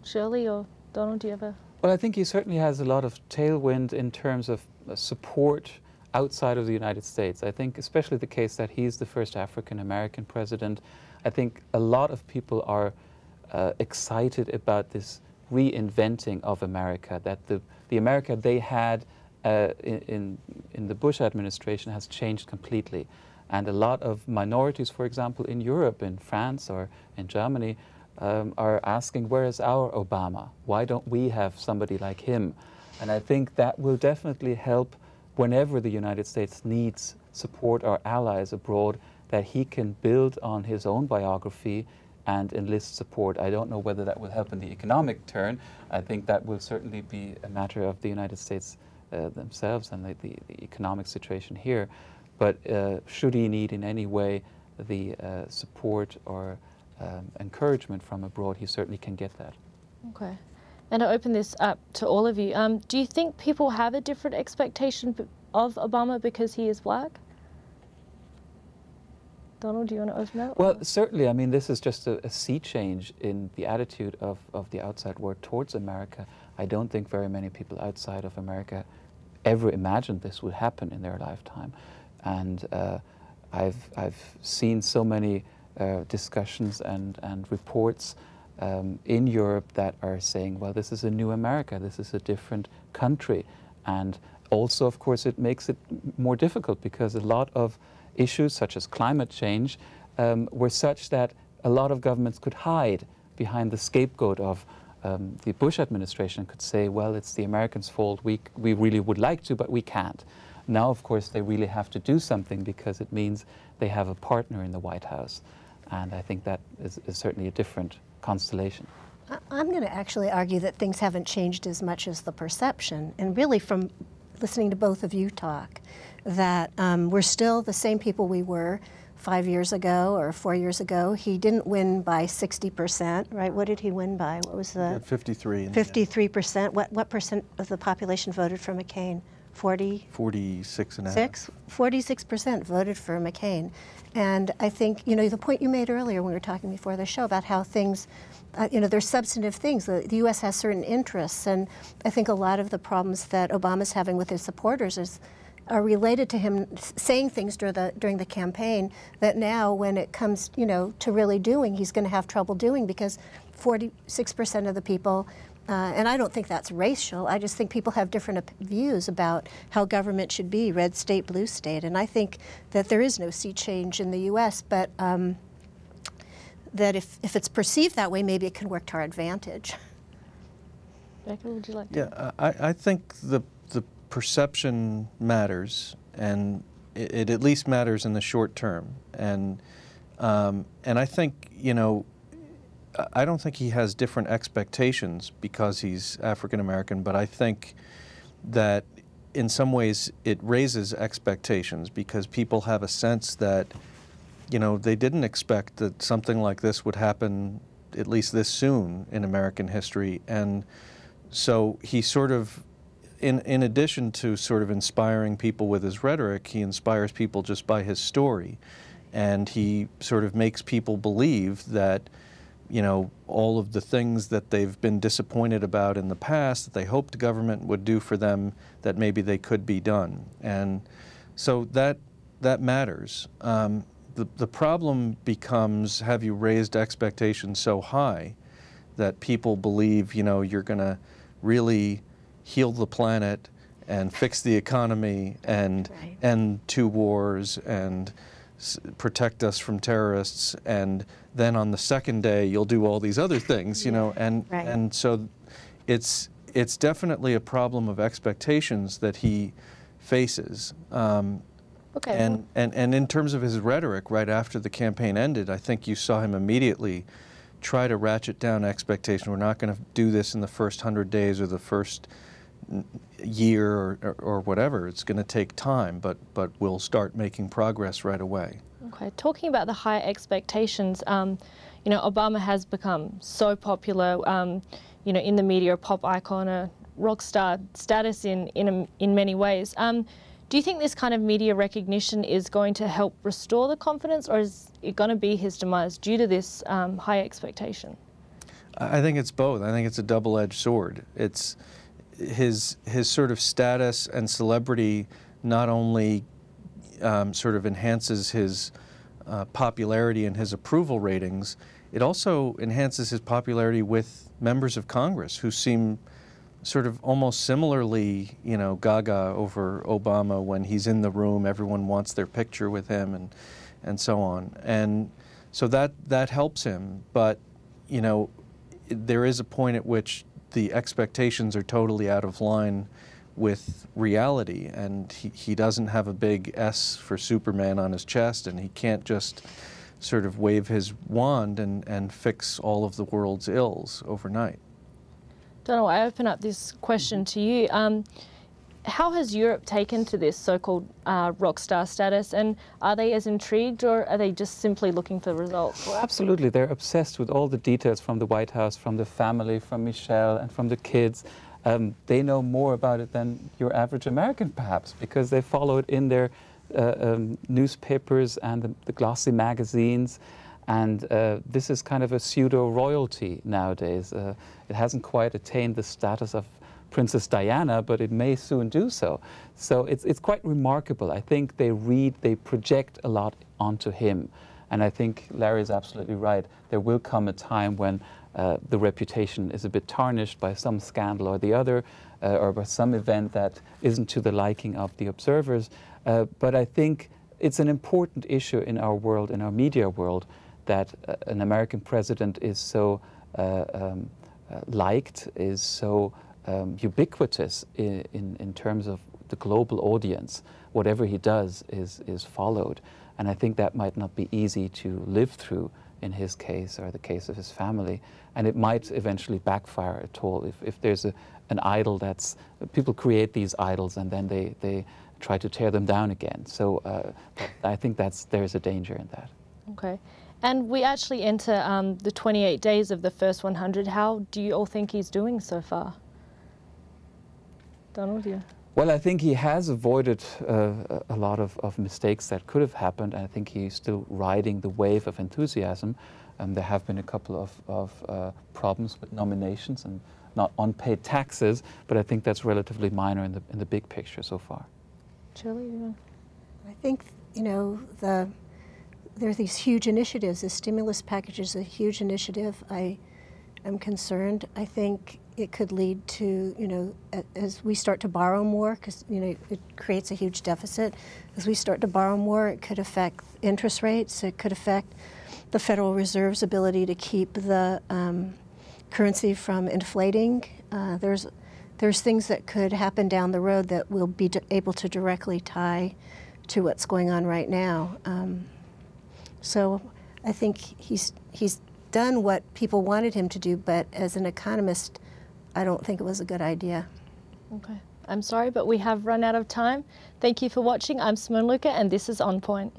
Shirley or Donald, do you ever? Well, I think he certainly has a lot of tailwind in terms of support outside of the United States. I think especially the case that he's the first African-American president. I think a lot of people are excited about this reinventing of America, that the America they had in the Bush administration has changed completely. And a lot of minorities, for example, in Europe, in France or in Germany, are asking, where is our Obama? Why don't we have somebody like him? And I think that will definitely help whenever the United States needs support or allies abroad, that he can build on his own biography and enlist support. I don't know whether that will help in the economic turn. I think that will certainly be a matter of the United States themselves and the economic situation here. But should he need in any way the support or encouragement from abroad, he certainly can get that. Okay. And I open this up to all of you. Do you think people have a different expectation of Obama because he is black? Donald, do you want to open that? Well, certainly. I mean, this is just a sea change in the attitude of the outside world towards America. I don't think very many people outside of America ever imagined this would happen in their lifetime. And I've seen so many discussions and reports in Europe that are saying, well, this is a new America, this is a different country. And also, of course, it makes it more difficult because a lot of issues such as climate change were such that a lot of governments could hide behind the scapegoat of the Bush administration, could say, well, it's the Americans' fault, we really would like to, but we can't. Now, of course, they really have to do something because it means they have a partner in the White House. And I think that is certainly a different constellation. I'm going to actually argue that things haven't changed as much as the perception. And really, from listening to both of you talk, that we're still the same people we were 5 years ago or 4 years ago. He didn't win by 60%, right? What did he win by? What was the? 53. 53%. What percent of the population voted for McCain? 40? 46.5. 46% voted for McCain. And I think, you know, the point you made earlier when we were talking before the show about how things, you know, there's substantive things. The U.S. has certain interests, and I think a lot of the problems that Obama's having with his supporters are related to him saying things during the campaign that now, when it comes, you know, to really doing, he's going to have trouble doing, because 46% of the people, and I don't think that's racial, I just think people have different views about how government should be, red state, blue state, and I think that there is no sea change in the U.S., but that if it's perceived that way, maybe it can work to our advantage. Becca, would you like to? Yeah, I think the perception matters, and it at least matters in the short term, and I think, you know, I don't think he has different expectations because he's African American, but I think that in some ways it raises expectations because people have a sense that, you know, they didn't expect that something like this would happen at least this soon in American history. And so he sort of, in addition to sort of inspiring people with his rhetoric, he inspires people just by his story. And he sort of makes people believe that, you know, all of the things that they've been disappointed about in the past, that they hoped government would do for them, that maybe they could be done. And so that matters. The problem becomes, have you raised expectations so high that people believe, you know, you're going to really heal the planet and fix the economy and end 2 wars and protect us from terrorists, and then on the second day you'll do all these other things, you know, and so it's definitely a problem of expectations that he faces. Okay. And in terms of his rhetoric, right after the campaign ended, I think you saw him immediately try to ratchet down expectation. We're not going to do this in the first 100 days or the first year or whatever. It's going to take time, but we'll start making progress right away. Okay, talking about the high expectations, you know, Obama has become so popular, you know, in the media, a pop icon, a rock star status in many ways. Do you think this kind of media recognition is going to help restore the confidence, or is it going to be his demise due to this high expectation? I think it's both. I think it's a double-edged sword. It's his sort of status and celebrity not only sort of enhances his popularity and his approval ratings, it also enhances his popularity with members of Congress who seem sort of almost similarly, you know, gaga over Obama when he's in the room. Everyone wants their picture with him and so on. And so that helps him. But, you know, there is a point at which the expectations are totally out of line with reality, and he doesn't have a big S for Superman on his chest, and he can't just sort of wave his wand and fix all of the world's ills overnight. Donald, I open up this question to you. How has Europe taken to this so-called rock star status, and are they as intrigued, or are they just simply looking for results? Well, absolutely. They're obsessed with all the details from the White House, from the family, from Michelle, and from the kids. They know more about it than your average American, perhaps, because they follow it in their newspapers and the glossy magazines. And this is kind of a pseudo-royalty nowadays. It hasn't quite attained the status of Princess Diana, but it may soon do so. So it's quite remarkable. I think they project a lot onto him. And I think Larry is absolutely right. There will come a time when the reputation is a bit tarnished by some scandal or the other, or by some event that isn't to the liking of the observers. But I think it's an important issue in our world, in our media world, that an American president is so liked, is so ubiquitous in terms of the global audience. Whatever he does is followed. And I think that might not be easy to live through in his case or the case of his family. And it might eventually backfire at all if there's an idol that's, people create these idols and then they try to tear them down again. So I think there's a danger in that. Okay. And we actually enter the 28 days of the first 100. How do you all think he's doing so far? Donald, yeah. Well, I think he has avoided a lot of mistakes that could have happened. I think he's still riding the wave of enthusiasm. There have been a couple of problems with nominations and not unpaid taxes, but I think that's relatively minor in the big picture so far. Shirley, yeah. I think, you know, there are these huge initiatives. The stimulus package is a huge initiative. I am concerned. I think it could lead to, you know, as we start to borrow more, because, you know, it creates a huge deficit. As we start to borrow more, it could affect interest rates. It could affect the Federal Reserve's ability to keep the currency from inflating. There's things that could happen down the road that we'll be able to directly tie to what's going on right now. So I think he's done what people wanted him to do, but as an economist, I don't think it was a good idea. Okay. I'm sorry, but we have run out of time. Thank you for watching. I'm Simone Luca, and this is On Point.